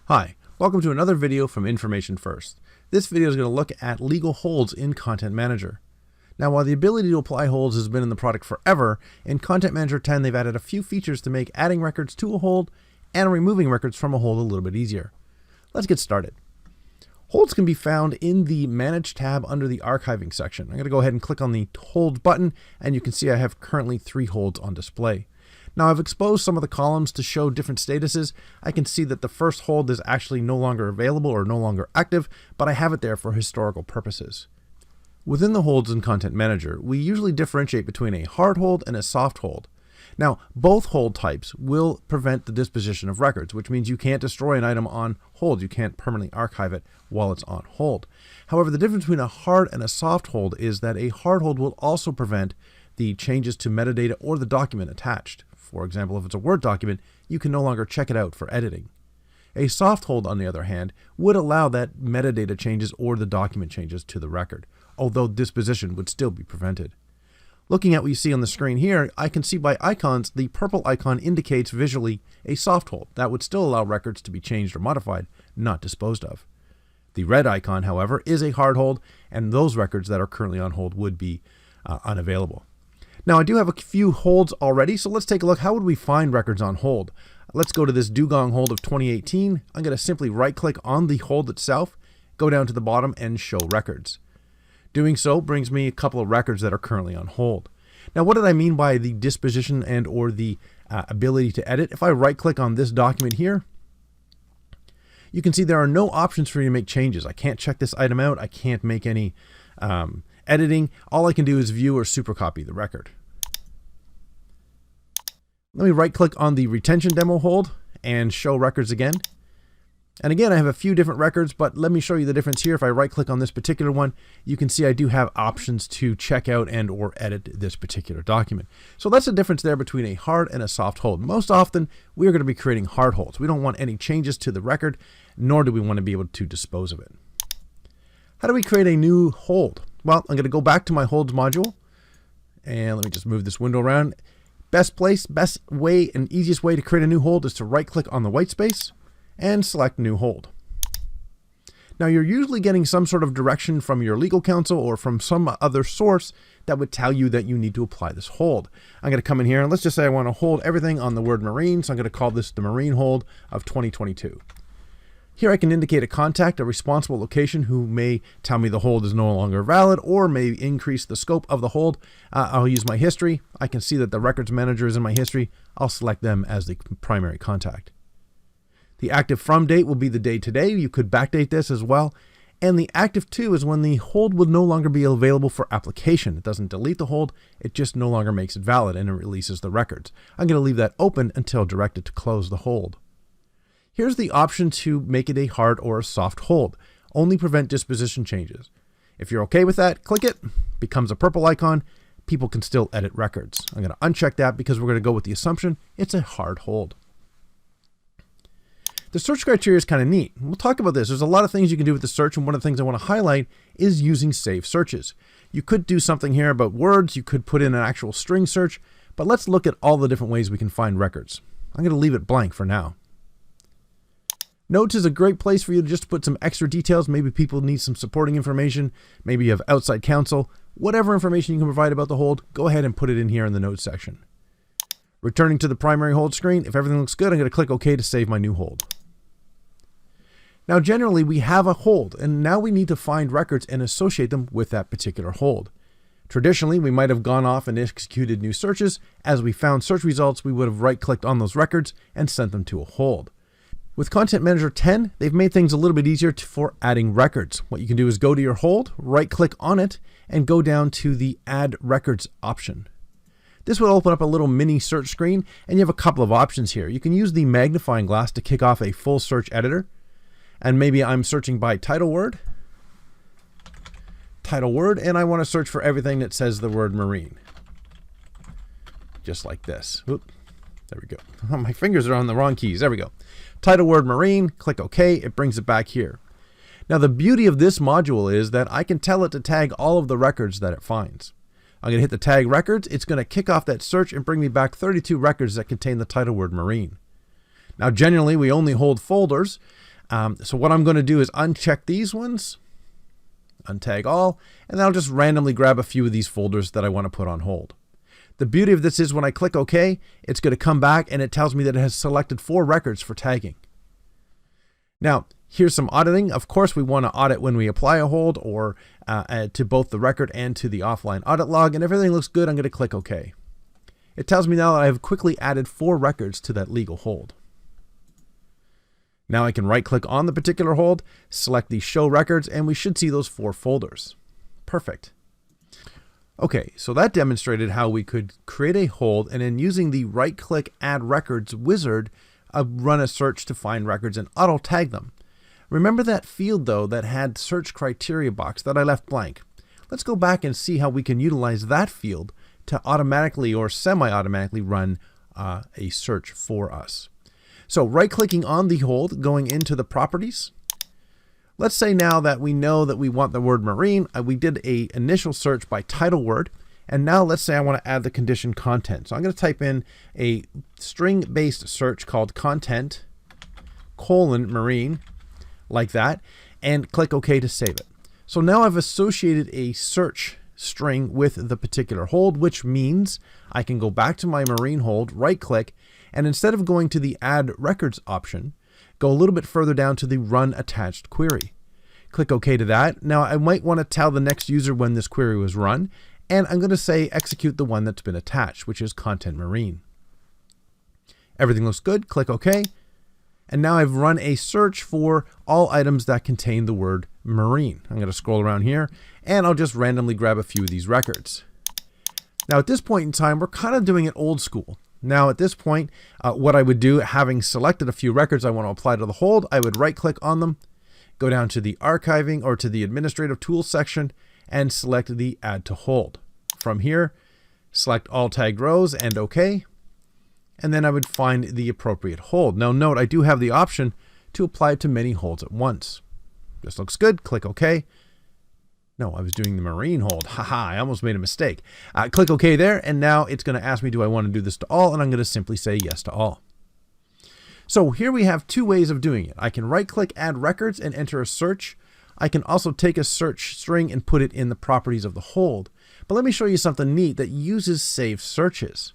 Hi, welcome to another video from Information First. This video is going to look at legal holds in Content Manager. Now, while the ability to apply holds has been in the product forever, in Content Manager 10 they've added a few features to make adding records to a hold and removing records from a hold a little bit easier. Let's get started. Holds can be found in the Manage tab under the Archiving section. I'm going to go ahead and click on the Hold button, and you can see I have currently 3 holds on display. Now, I've exposed some of the columns to show different statuses. I can see that the first hold is actually no longer available or no longer active, but I have it there for historical purposes. Within the holds in Content Manager, we usually differentiate between a hard hold and a soft hold. Now, both hold types will prevent the disposition of records, which means you can't destroy an item on hold. You can't permanently archive it while it's on hold. However, the difference between a hard and a soft hold is that a hard hold will also prevent the changes to metadata or the document attached. For example, if it's a Word document, you can no longer check it out for editing. A soft hold, on the other hand, would allow that metadata changes or the document changes to the record, although disposition would still be prevented. Looking at what you see on the screen here, I can see by icons, the purple icon indicates visually a soft hold. That would still allow records to be changed or modified, not disposed of. The red icon, however, is a hard hold, and those records that are currently on hold would be unavailable. Now, I do have a few holds already, so let's take a look. How would we find records on hold? Let's go to this Dugong hold of 2018. I'm going to simply right-click on the hold itself, go down to the bottom, and show records. Doing so brings me a couple of records that are currently on hold. Now, what did I mean by the disposition and or the ability to edit? If I right-click on this document here, you can see there are no options for you to make changes. I can't check this item out. I can't make any editing. All I can do is view or supercopy the record. Let me right-click on the retention demo hold and show records again. And again, I have a few different records, but let me show you the difference here. If I right-click on this particular one, you can see I do have options to check out and or edit this particular document. So that's the difference there between a hard and a soft hold. Most often, we are going to be creating hard holds. We don't want any changes to the record, nor do we want to be able to dispose of it. How do we create a new hold? Well, I'm going to go back to my holds module, and let me just move this window around. Best way, and easiest way to create a new hold is to right-click on the white space and select New Hold. Now, you're usually getting some sort of direction from your legal counsel or from some other source that would tell you that you need to apply this hold. I'm going to come in here and let's just say I want to hold everything on the word marine, so I'm going to call this the marine hold of 2022. Here I can indicate a contact, a responsible location who may tell me the hold is no longer valid or may increase the scope of the hold. I'll use my history. I can see that the records manager is in my history. I'll select them as the primary contact. The active from date will be the day today. You could backdate this as well. And the active to is when the hold would no longer be available for application. It doesn't delete the hold. It just no longer makes it valid and it releases the records. I'm going to leave that open until directed to close the hold. Here's the option to make it a hard or a soft hold. Only prevent disposition changes. If you're okay with that, click it. Becomes a purple icon. People can still edit records. I'm going to uncheck that because we're going to go with the assumption it's a hard hold. The search criteria is kind of neat. We'll talk about this. There's a lot of things you can do with the search, and one of the things I want to highlight is using saved searches. You could do something here about words. You could put in an actual string search, but let's look at all the different ways we can find records. I'm going to leave it blank for now. Notes is a great place for you to just put some extra details. Maybe people need some supporting information. Maybe you have outside counsel. Whatever information you can provide about the hold, go ahead and put it in here in the notes section. Returning to the primary hold screen, if everything looks good, I'm going to click OK to save my new hold. Now, generally, we have a hold, and now we need to find records and associate them with that particular hold. Traditionally, we might have gone off and executed new searches. As we found search results, we would have right-clicked on those records and sent them to a hold. With Content Manager 10, they've made things a little bit easier for adding records. What you can do is go to your hold, right-click on it, and go down to the Add Records option. This will open up a little mini search screen, and you have a couple of options here. You can use the magnifying glass to kick off a full search editor. And maybe I'm searching by title word, and I want to search for everything that says the word marine. Just like this. Oop, there we go. Oh, my fingers are on the wrong keys. There we go. Title word marine, click OK, it brings it back here. Now, the beauty of this module is that I can tell it to tag all of the records that it finds. I'm going to hit the tag records. It's going to kick off that search and bring me back 32 records that contain the title word marine. Now, generally, we only hold folders. So what I'm going to do is uncheck these ones, untag all, and then I'll just randomly grab a few of these folders that I want to put on hold. The beauty of this is when I click OK, it's going to come back and it tells me that it has selected 4 records for tagging. Now, here's some auditing. Of course, we want to audit when we apply a hold or to both the record and to the offline audit log, and if everything looks good, I'm going to click OK. It tells me now that I have quickly added 4 records to that legal hold. Now I can right-click on the particular hold, select the Show Records, and we should see those 4 folders. Perfect. Okay, so that demonstrated how we could create a hold and then using the right-click Add Records wizard, run a search to find records and auto-tag them. Remember that field, though, that had search criteria box that I left blank. Let's go back and see how we can utilize that field to automatically or semi-automatically run a search for us. So right-clicking on the hold, going into the properties. Let's say now that we know that we want the word marine. We did an initial search by title word. And now let's say I want to add the condition content. So I'm going to type in a string-based search called content, marine, like that, and click OK to save it. So now I've associated a search string with the particular hold, which means I can go back to my marine hold, right-click, and instead of going to the Add Records option, go a little bit further down to the Run Attached Query. Click OK to that. Now I might want to tell the next user when this query was run, and I'm going to say execute the one that's been attached, which is Content Marine. Everything looks good. Click OK. And now I've run a search for all items that contain the word marine. I'm going to scroll around here, and I'll just randomly grab a few of these records. Now at this point in time, we're kind of doing it old school. Now at this point, what I would do, having selected a few records I want to apply to the hold, I would right-click on them, go down to the archiving or to the administrative tools section, and select the Add to Hold. From here, select all tagged rows and OK. And then I would find the appropriate hold. Now note, I do have the option to apply it to many holds at once. This looks good. Click OK. No, I was doing the marine hold. Haha, I almost made a mistake. Click OK there, and now it's going to ask me, do I want to do this to all? And I'm going to simply say yes to all. So here we have 2 ways of doing it. I can right-click Add Records and enter a search. I can also take a search string and put it in the properties of the hold. But let me show you something neat that uses saved searches.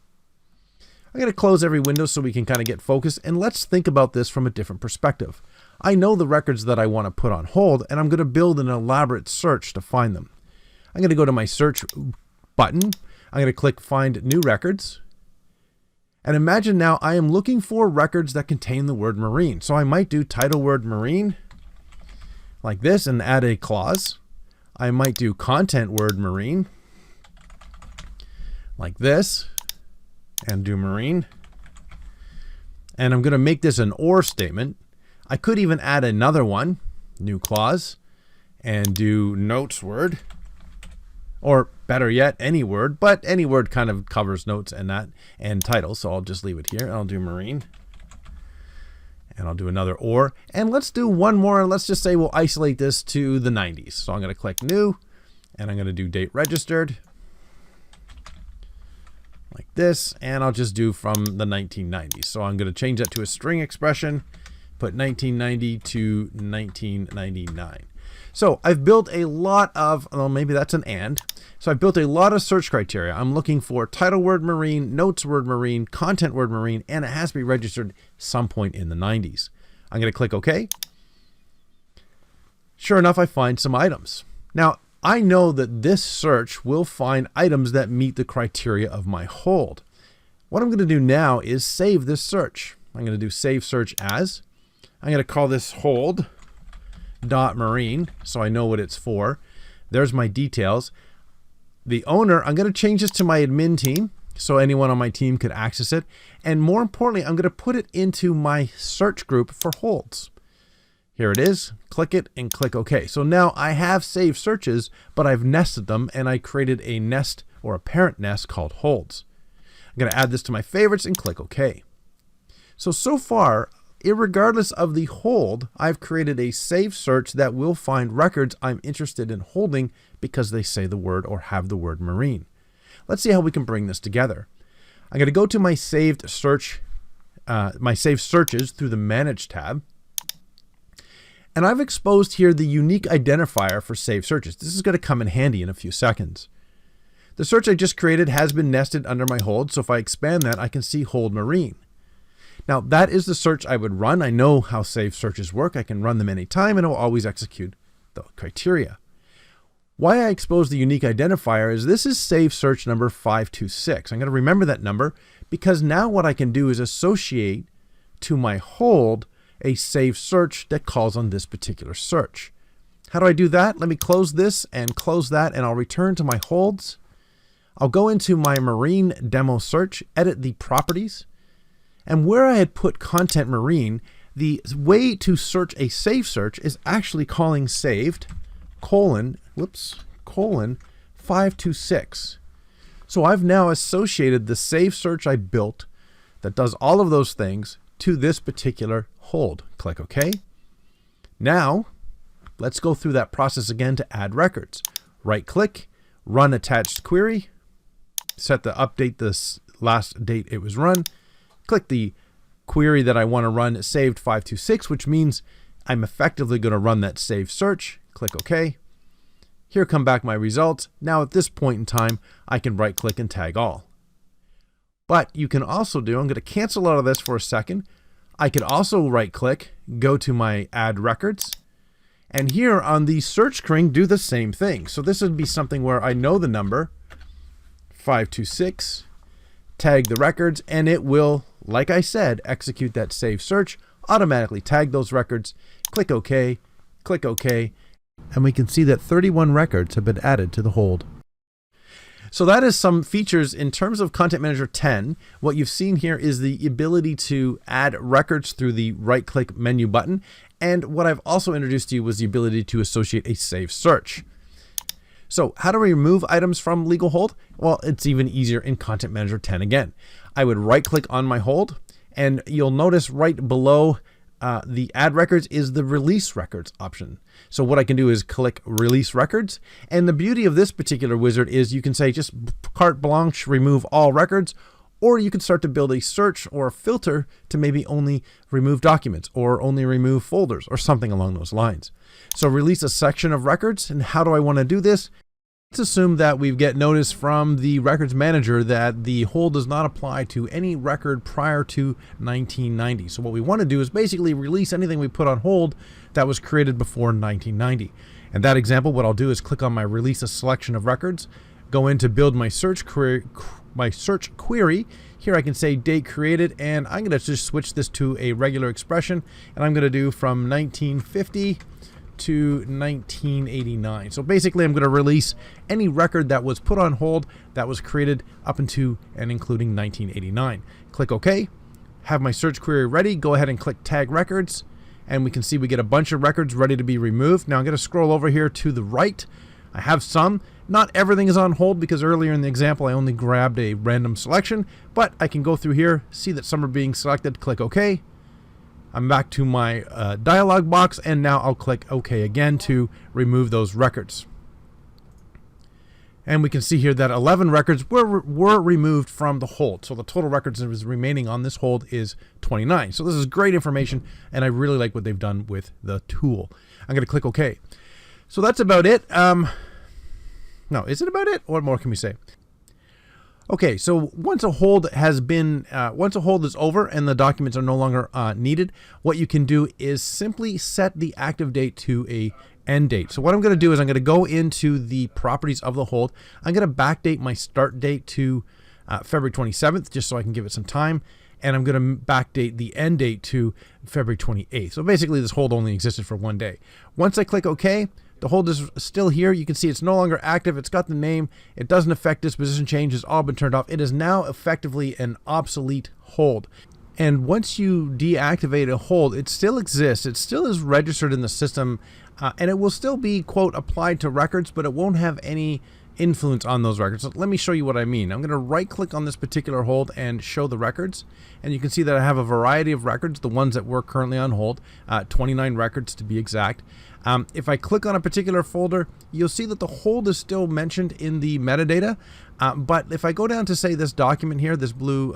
I'm going to close every window so we can kind of get focused, and let's think about this from a different perspective. I know the records that I want to put on hold, and I'm going to build an elaborate search to find them. I'm going to go to my search button. I'm going to click Find New Records. And imagine now I am looking for records that contain the word marine. So I might do title word marine like this and add a clause. I might do content word marine like this and do marine. And I'm going to make this an or statement. I could even add another one, new clause, and do notes word, or better yet, any word, but any word kind of covers notes and that and title. So I'll just leave it here. I'll do marine, and I'll do another or, and let's do one more. And let's just say we'll isolate this to the 90s. So I'm going to click new, and I'm going to do date registered like this, and I'll just do from the 1990s. So I'm going to change that to a string expression, put 1990 to 1999. So I've built a lot of, well, maybe that's an and. So I've built a lot of search criteria. I'm looking for title word marine, notes word marine, content word marine, and it has to be registered some point in the 90s. I'm going to click OK. Sure enough, I find some items. Now, I know that this search will find items that meet the criteria of my hold. What I'm going to do now is save this search. I'm going to do save search as. I'm going to call this hold.marine so I know what it's for. There's my details. The owner, I'm going to change this to my admin team so anyone on my team could access it. And more importantly, I'm going to put it into my search group for holds. Here it is. Click it and click OK. So now I have saved searches, but I've nested them and I created a nest or a parent nest called holds. I'm going to add this to my favorites and click OK. So far, irregardless of the hold, I've created a saved search that will find records I'm interested in holding because they say the word or have the word marine. Let's see how we can bring this together. I'm going to go to my saved search, my saved searches through the Manage tab. And I've exposed here the unique identifier for saved searches. This is going to come in handy in a few seconds. The search I just created has been nested under my hold, so if I expand that, I can see hold marine. Now that is the search I would run. I know how saved searches work. I can run them anytime and it will always execute the criteria. Why I expose the unique identifier is this is saved search number 526. I'm going to remember that number because now what I can do is associate to my hold a saved search that calls on this particular search. How do I do that? Let me close this and close that, and I'll return to my holds. I'll go into my marine demo search, edit the properties, and where I had put content marine, the way to search a saved search is actually calling saved colon 526. So I've now associated the saved search I built that does all of those things to this particular hold. Click OK. Now let's go through that process again to add records. Right click, run attached query, set the update this last date it was run, click the query that I want to run saved 526, which means I'm effectively going to run that saved search. Click OK. Here come back my results. Now at this point in time, I can right click and tag all. But you can also do, I'm going to cancel out of this for a second. I could also right click, go to my add records, and here on the search screen do the same thing. So this would be something where I know the number 526, tag the records, and it will, like I said, execute that save search, automatically tag those records, click OK, and we can see that 31 records have been added to the hold. So that is some features in terms of Content Manager 10. What you've seen here is the ability to add records through the right-click menu button. And what I've also introduced to you was the ability to associate a saved search. So how do we remove items from legal hold? Well, it's even easier in Content Manager 10 again. I would right-click on my hold, and you'll notice right below the add records is the release records option. So what I can do is click release records. And the beauty of this particular wizard is you can say just carte blanche, remove all records, or you can start to build a search or a filter to maybe only remove documents or only remove folders or something along those lines. So release a section of records. And how do I want to do this? Let's assume that we get notice from the records manager that the hold does not apply to any record prior to 1990. So what we want to do is basically release anything we put on hold that was created before 1990. And that example, what I'll do is click on my release a selection of records, go in to build my search query. Here I can say date created, and I'm going to just switch this to a regular expression, and I'm going to do from 1950 to 1989. So basically I'm going to release any record that was put on hold that was created up into and including 1989. Click OK, have my search query ready, go ahead and click tag records, and we can see we get a bunch of records ready to be removed. Now I'm going to scroll over here to the right. I have some. Not everything is on hold because earlier in the example I only grabbed a random selection, but I can go through here, see that some are being selected, click OK. I'm back to my dialog box, and now I'll click OK again to remove those records. And we can see here that 11 records were removed from the hold. So the total records that was remaining on this hold is 29. So this is great information, and I really like what they've done with the tool. I'm going to click OK. So that's about it. No, is it about it? What more can we say? Okay, so once a hold has been, once a hold is over and the documents are no longer needed, what you can do is simply set the active date to a end date. So what I'm going to do is I'm going to go into the properties of the hold. I'm going to backdate my start date to February 27th, just so I can give it some time. And I'm going to backdate the end date to February 28th. So basically this hold only existed for one day. Once I click OK, the hold is still here. You can see it's no longer active. It's got the name. It doesn't affect disposition change. It's all been turned off. It is now effectively an obsolete hold. And once you deactivate a hold, it still exists. It still is registered in the system, and it will still be, quote, applied to records, but it won't have any influence on those records. So let me show you what I mean. I'm going to right click on this particular hold and show the records, and you can see that I have a variety of records, the ones that were currently on hold, 29 records to be exact. If I click on a particular folder, you'll see that the hold is still mentioned in the metadata. But if I go down to, say, this document here, this blue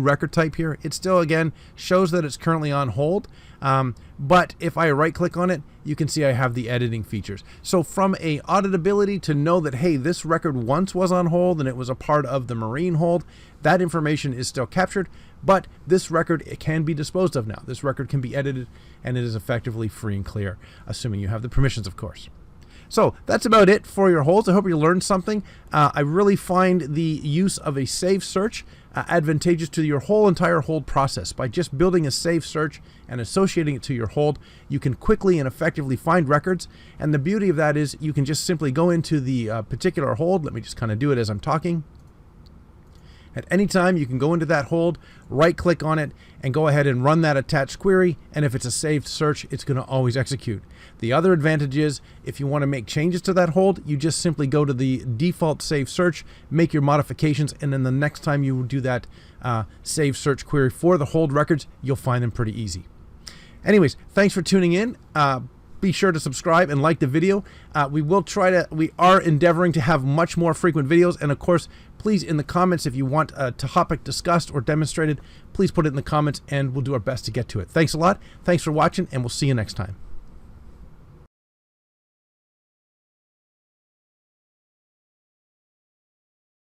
record type here, it still, again, shows that it's currently on hold. But if I right click on it, you can see I have the editing features. So from a auditability to know that, hey, this record once was on hold and it was a part of the marine hold, that information is still captured, but this record, it can be disposed of now. This record can be edited and it is effectively free and clear, assuming you have the permissions, of course. So that's about it for your holds. I hope you learned something. I really find the use of a save search advantageous to your whole entire hold process. By just building a save search and associating it to your hold, you can quickly and effectively find records. And the beauty of that is you can just simply go into the particular hold. Let me just kind of do it as I'm talking. At any time, you can go into that hold, right-click on it, and go ahead and run that attached query. And if it's a saved search, it's going to always execute. The other advantage is, if you want to make changes to that hold, you just simply go to the default save search, make your modifications, and then the next time you do that save search query for the hold records, you'll find them pretty easy. Anyways, thanks for tuning in. Be sure to subscribe and like the video. We are endeavoring to have much more frequent videos. And of course, please, in the comments, if you want a topic discussed or demonstrated, please put it in the comments and we'll do our best to get to it. Thanks a lot. Thanks for watching, and we'll see you next time.